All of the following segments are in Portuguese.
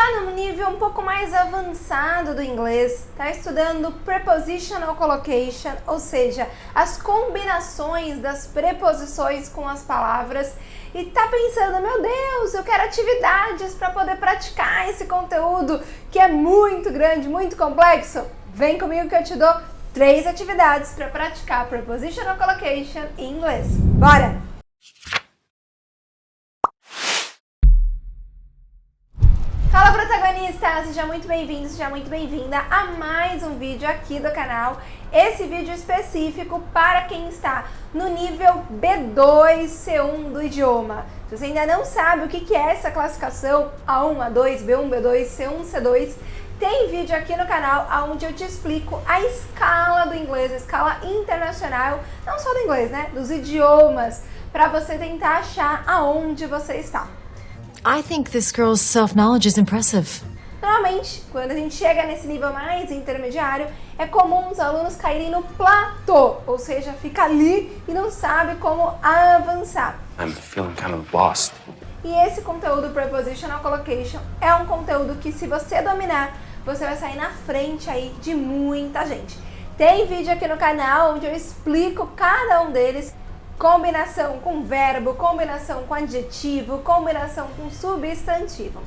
tá num nível um pouco mais avançado do inglês, tá estudando prepositional collocation, ou seja, as combinações das preposições com as palavras, e tá pensando, meu Deus, eu quero atividades para poder praticar esse conteúdo que é muito grande, muito complexo? Vem comigo que eu te dou 3 atividades para praticar prepositional collocation em inglês. Bora! Fala, protagonista! Seja muito bem-vindo, seja muito bem-vinda a mais um vídeo aqui do canal. Esse vídeo específico para quem está no nível B2, C1 do idioma. Se você ainda não sabe o que é essa classificação A1, A2, B1, B2, C1, C2, tem vídeo aqui no canal onde eu te explico a escala do inglês, a escala internacional, não só do inglês, né? Dos idiomas, para você tentar achar aonde você está. I think this girl's self-knowledge is impressive. Normalmente, quando a gente chega nesse nível mais intermediário, é comum os alunos caírem no platô, ou seja, fica ali e não sabe como avançar. I'm feeling kind of lost. E esse conteúdo Prepositional Collocation é um conteúdo que, se você dominar, você vai sair na frente aí de muita gente. Tem vídeo aqui no canal onde eu explico cada um deles, combinação com verbo, combinação com adjetivo, combinação com substantivo.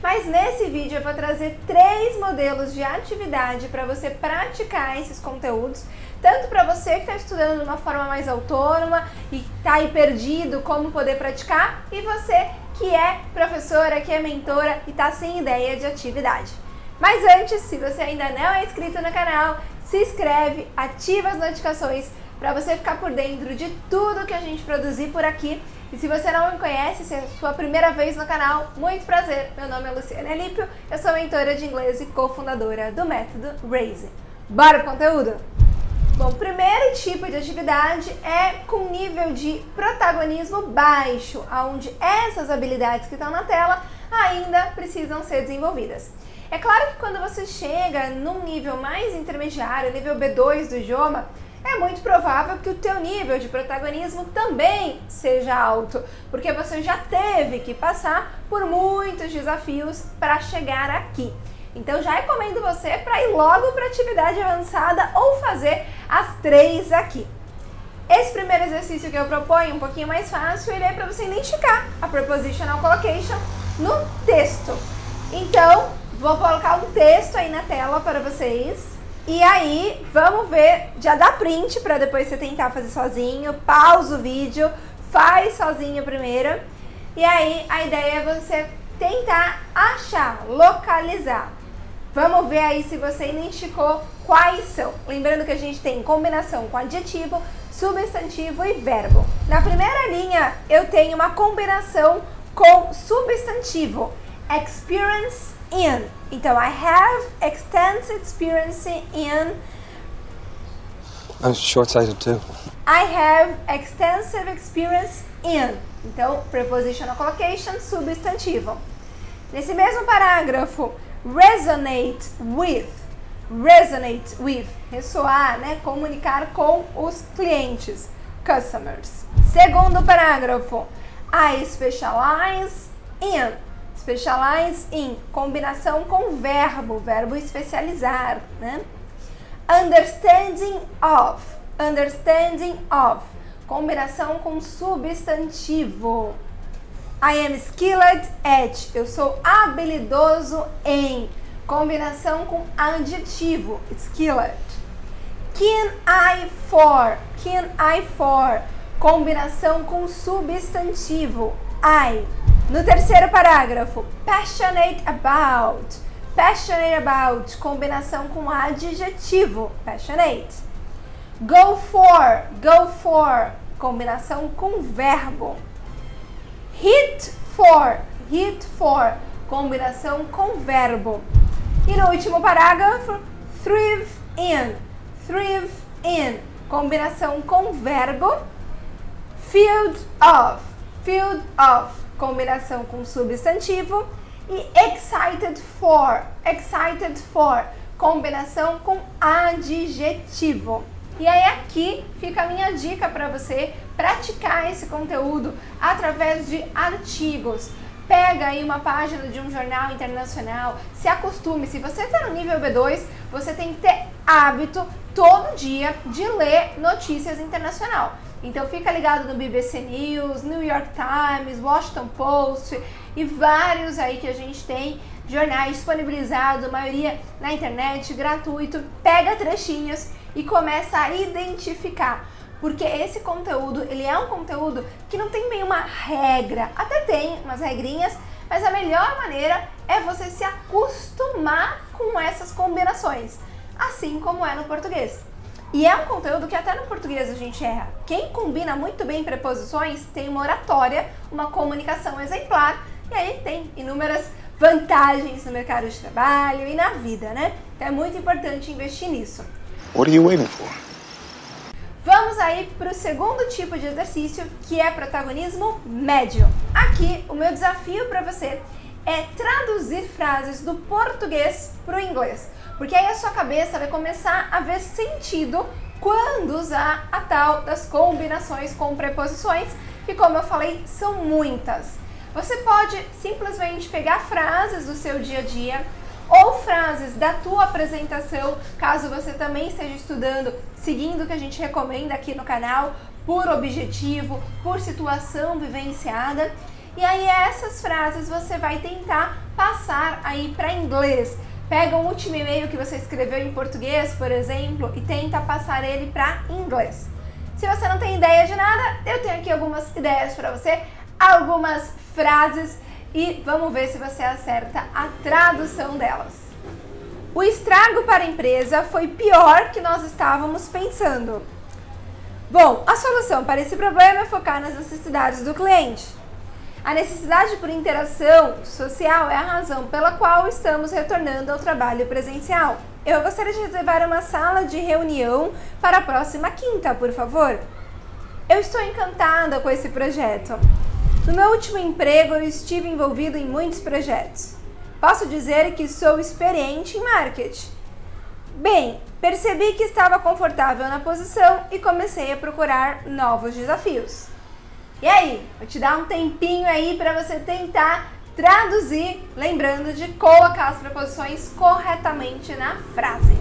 Mas nesse vídeo eu vou trazer 3 modelos de atividade para você praticar esses conteúdos, tanto para você que está estudando de uma forma mais autônoma e está aí perdido como poder praticar, e você que é professora, que é mentora e está sem ideia de atividade. Mas antes, se você ainda não é inscrito no canal, se inscreve, ativa as notificações para você ficar por dentro de tudo que a gente produzir por aqui. E se você não me conhece, se é a sua primeira vez no canal, muito prazer, meu nome é Luciana Alípio, eu sou mentora de inglês e cofundadora do método Raise. Bora pro conteúdo? Bom, o primeiro tipo de atividade é com nível de protagonismo baixo, onde essas habilidades que estão na tela ainda precisam ser desenvolvidas. É claro que quando você chega num nível mais intermediário, nível B2 do idioma, é muito provável que o teu nível de protagonismo também seja alto, porque você já teve que passar por muitos desafios para chegar aqui. Então já recomendo você para ir logo para atividade avançada ou fazer as 3 aqui. Esse primeiro exercício que eu proponho, um pouquinho mais fácil, ele é para você identificar a Prepositional Collocation no texto. Então, vou colocar um texto aí na tela para vocês. E aí, vamos ver, já dá print para depois você tentar fazer sozinho, pausa o vídeo, faz sozinho primeiro. E aí, a ideia é você tentar achar, localizar. Vamos ver aí se você identificou quais são. Lembrando que a gente tem combinação com adjetivo, substantivo e verbo. Na primeira linha, eu tenho uma combinação com substantivo, experience in. Então, I have extensive experience in. I'm short-sighted too. I have extensive experience in. Então, prepositional collocation, substantivo. Nesse mesmo parágrafo, resonate with. Resonate with, ressoar, né? Comunicar com os clientes, customers. Segundo parágrafo, I specialize in. Specialize in, combinação com verbo, verbo especializar, né? Understanding of, combinação com substantivo. I am skilled at, eu sou habilidoso em, combinação com adjetivo, skilled. Keen eye for, combinação com substantivo, eye. No terceiro parágrafo, passionate about, combinação com adjetivo, passionate. Go for, combinação com verbo. Hit for, combinação com verbo. E no último parágrafo, thrive in, combinação com verbo. Field of, combinação com substantivo, e excited for, combinação com adjetivo. E aí aqui fica a minha dica para você praticar esse conteúdo através de artigos. Pega aí uma página de um jornal internacional, se acostume. Se você está no nível B2, você tem que ter hábito todo dia de ler notícias internacional. Então fica ligado no BBC News, New York Times, Washington Post e vários aí que a gente tem, jornais disponibilizados, a maioria na internet, gratuito. Pega trechinhos e começa a identificar. Porque esse conteúdo, ele é um conteúdo que não tem bem uma regra, até tem umas regrinhas, mas a melhor maneira é você se acostumar com essas combinações, assim como é no português. E é um conteúdo que até no português a gente erra. Quem combina muito bem preposições tem uma oratória, uma comunicação exemplar, e aí tem inúmeras vantagens no mercado de trabalho e na vida, né? Então é muito importante investir nisso. What are you waiting for? Vamos aí para o segundo tipo de exercício, que é protagonismo médio. Aqui, o meu desafio para você é traduzir frases do português para o inglês, porque aí a sua cabeça vai começar a ver sentido quando usar a tal das combinações com preposições, que, como eu falei, são muitas. Você pode simplesmente pegar frases do seu dia a dia ou frases da tua apresentação, caso você também esteja estudando, seguindo o que a gente recomenda aqui no canal, por objetivo, por situação vivenciada. E aí essas frases você vai tentar passar aí para inglês. Pega o último e-mail que você escreveu em português, por exemplo, e tenta passar ele para inglês. Se você não tem ideia de nada, eu tenho aqui algumas ideias para você, algumas frases, e vamos ver se você acerta a tradução delas. O estrago para a empresa foi pior que nós estávamos pensando. Bom, a solução para esse problema é focar nas necessidades do cliente. A necessidade por interação social é a razão pela qual estamos retornando ao trabalho presencial. Eu gostaria de reservar uma sala de reunião para a próxima quinta, por favor. Eu estou encantada com esse projeto. No meu último emprego, eu estive envolvido em muitos projetos. Posso dizer que sou experiente em marketing. Bem, percebi que estava confortável na posição e comecei a procurar novos desafios. E aí, vou te dar um tempinho aí para você tentar traduzir, lembrando de colocar as preposições corretamente na frase.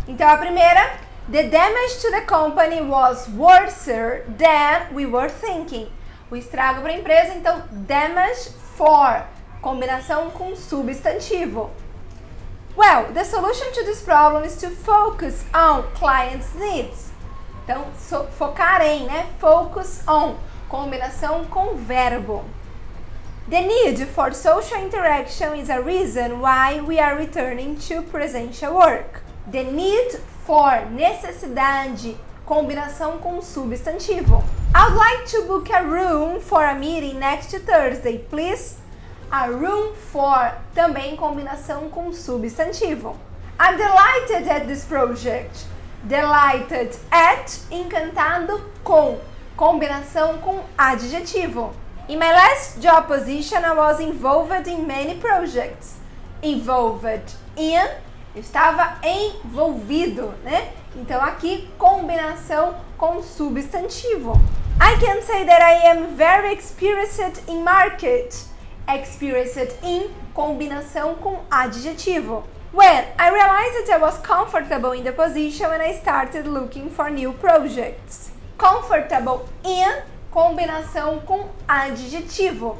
Então a primeira, the damage to the company was worse than we were thinking. O estrago para a empresa, então, damage for, combinação com substantivo. Well, the solution to this problem is to focus on clients' needs. Então, focar em, né? Focus on, combinação com verbo. The need for social interaction is a reason why we are returning to presential work. The need for, necessidade, combinação com substantivo. I'd like to book a room for a meeting next Thursday, please. A room for, também combinação com substantivo. I'm delighted at this project. Delighted at, encantado com, combinação com adjetivo. In my last job position, I was involved in many projects. Involved in, estava envolvido, né? Então aqui, combinação com substantivo. I can say that I am very experienced in market. Experienced in, combinação com adjetivo. When I realized that I was comfortable in the position when I started looking for new projects. Comfortable in, combinação com adjetivo.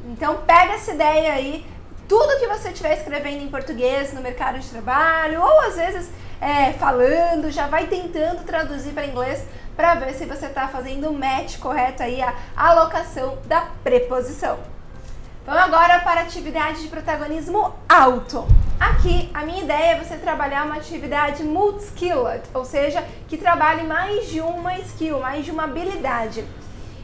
Então pega essa ideia aí, tudo que você estiver escrevendo em português no mercado de trabalho, ou às vezes falando, já vai tentando traduzir para inglês para ver se você está fazendo o match correto aí, a alocação da preposição. Vamos agora para a atividade de protagonismo alto. Aqui, a minha ideia é você trabalhar uma atividade multi-skilled, ou seja, que trabalhe mais de uma skill, mais de uma habilidade.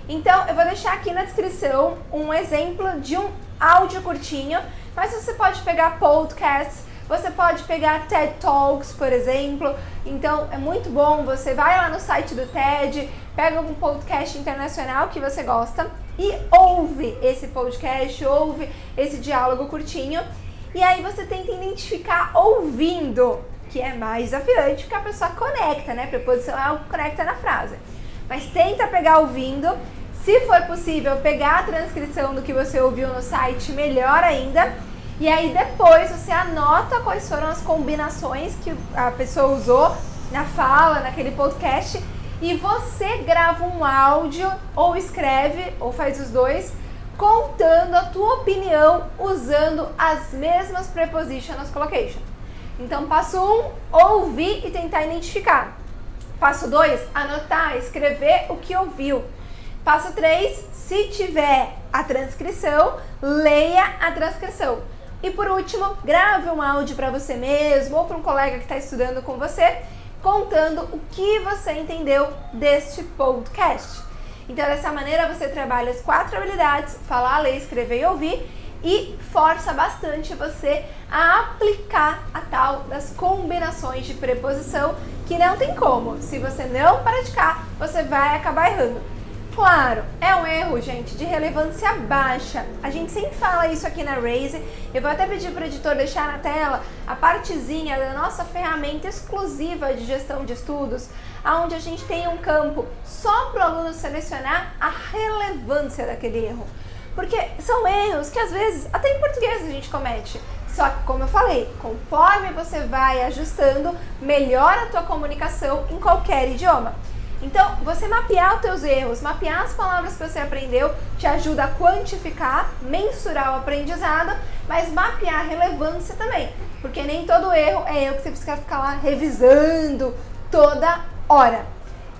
Então, eu vou deixar aqui na descrição um exemplo de um áudio curtinho, mas você pode pegar podcasts, você pode pegar TED Talks, por exemplo. Então, é muito bom, você vai lá no site do TED, pega algum podcast internacional que você gosta e ouve esse podcast, ouve esse diálogo curtinho. E aí você tenta identificar ouvindo, que é mais desafiante, porque a pessoa conecta, né? Preposição é algo que conecta na frase. Mas tenta pegar ouvindo, Se for possível, pegar a transcrição do que você ouviu no site, melhor ainda. E aí depois você anota quais foram as combinações que a pessoa usou na fala, naquele podcast, e você grava um áudio ou escreve, ou faz os dois, contando a tua opinião usando as mesmas prepositional collocation. Então, passo 1, ouvir e tentar identificar. Passo 2, anotar, escrever o que ouviu. Passo 3, se tiver a transcrição, leia a transcrição. E por último, grave um áudio para você mesmo ou para um colega que está estudando com você, contando o que você entendeu deste podcast. Então, dessa maneira, você trabalha as 4 habilidades, falar, ler, escrever e ouvir, e força bastante você a aplicar a tal das combinações de preposição, que não tem como. Se você não praticar, você vai acabar errando. Claro, é um erro, gente, de relevância baixa. A gente sempre fala isso aqui na Raise. Eu vou até pedir para o editor deixar na tela a partezinha da nossa ferramenta exclusiva de gestão de estudos, onde a gente tem um campo só para o aluno selecionar a relevância daquele erro. Porque são erros que às vezes, até em português a gente comete. Só que, como eu falei, conforme você vai ajustando, melhora a tua comunicação em qualquer idioma. Então, você mapear os teus erros, mapear as palavras que você aprendeu, te ajuda a quantificar, mensurar o aprendizado, mas mapear a relevância também. Porque nem todo erro é erro que você precisa ficar lá revisando toda hora.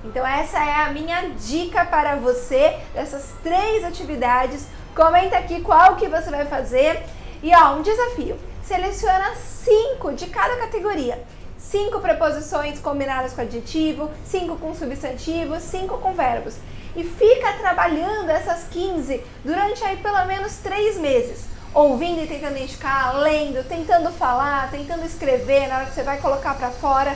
Então, essa é a minha dica para você, dessas 3 atividades. Comenta aqui qual que você vai fazer. E ó, um desafio, seleciona 5 de cada categoria. 5 preposições combinadas com adjetivo, 5 com substantivos, 5 com verbos. E fica trabalhando essas 15 durante aí pelo menos 3 meses. Ouvindo e tentando identificar, lendo, tentando falar, tentando escrever na hora que você vai colocar para fora.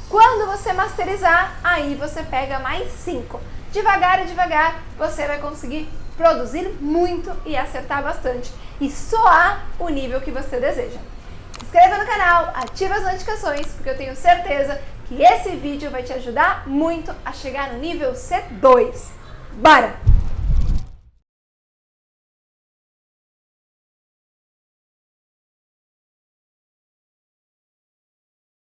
Quando você masterizar, aí você pega mais 5. Devagar e devagar, você vai conseguir produzir muito e acertar bastante. E soar o nível que você deseja. Se inscreva no canal, ative as notificações, porque eu tenho certeza que esse vídeo vai te ajudar muito a chegar no nível C2. Bora!